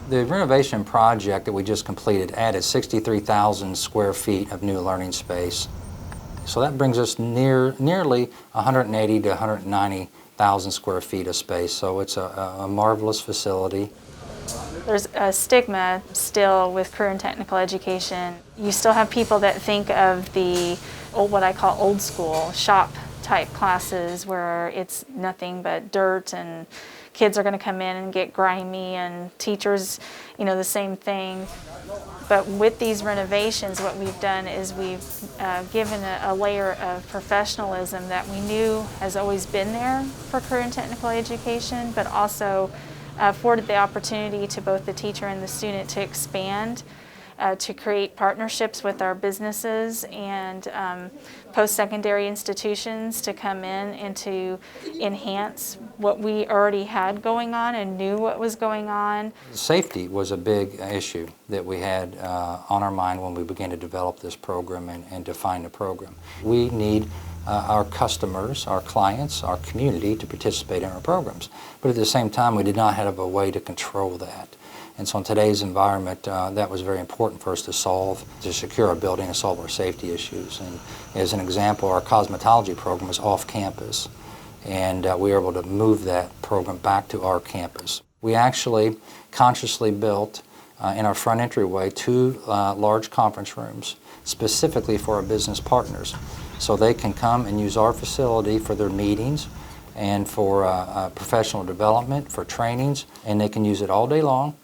The renovation project that we just completed added 63,000 square feet of new learning space. So that brings us nearly 180 to 190,000 square feet of space. So it's a marvelous facility. There's a stigma still with career and technical education. You still have people that think of the what I call old school shop type classes where it's nothing but dirt and kids are going to come in and get grimy, and teachers, the same thing. But with these renovations, what we've done is we've given a layer of professionalism that we knew has always been there for career and technical education, but also afforded the opportunity to both the teacher and the student to expand, to create partnerships with our businesses and post-secondary institutions to come in and to enhance what we already had going on and knew what was going on. Safety was a big issue that we had on our mind when we began to develop this program and define the program. We need our customers, our clients, our community to participate in our programs. But at the same time, we did not have a way to control that. And so in today's environment, that was very important for us to secure our building and solve our safety issues. And as an example, our cosmetology program is off campus, and we were able to move that program back to our campus. We actually consciously built in our front entryway 2 large conference rooms specifically for our business partners, so they can come and use our facility for their meetings and for professional development, for trainings, and they can use it all day long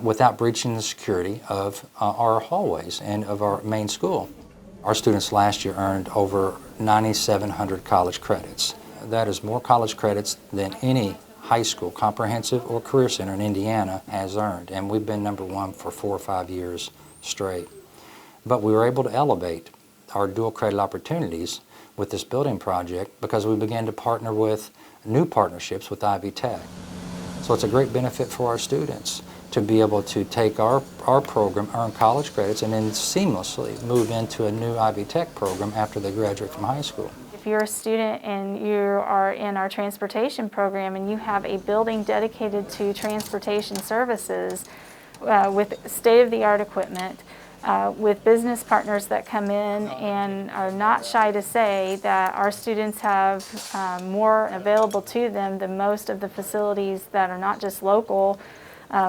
without breaching the security of our hallways and of our main school. Our students last year earned over 9,700 college credits. That is more college credits than any high school, comprehensive or career center in Indiana has earned, and we've been #1 for 4 or 5 years straight. But we were able to elevate our dual credit opportunities with this building project because we began to partner with new partnerships with Ivy Tech. So it's a great benefit for our students to be able to take our program, earn college credits, and then seamlessly move into a new Ivy Tech program after they graduate from high school. If you're a student and you are in our transportation program and you have a building dedicated to transportation services with state-of-the-art equipment, with business partners that come in and are not shy to say that our students have more available to them than most of the facilities that are not just local,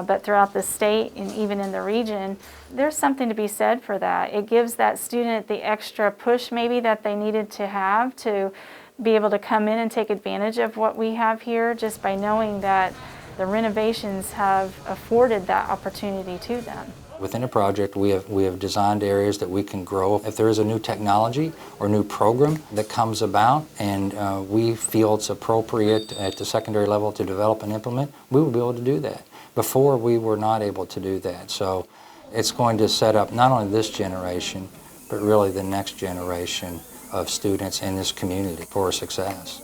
but throughout the state and even in the region, there's something to be said for that. It gives that student the extra push maybe that they needed to have to be able to come in and take advantage of what we have here, just by knowing that the renovations have afforded that opportunity to them. Within the project, we have designed areas that we can grow. If there is a new technology or new program that comes about and we feel it's appropriate at the secondary level to develop and implement, we will be able to do that. Before, we were not able to do that. So it's going to set up not only this generation, but really the next generation of students in this community for success.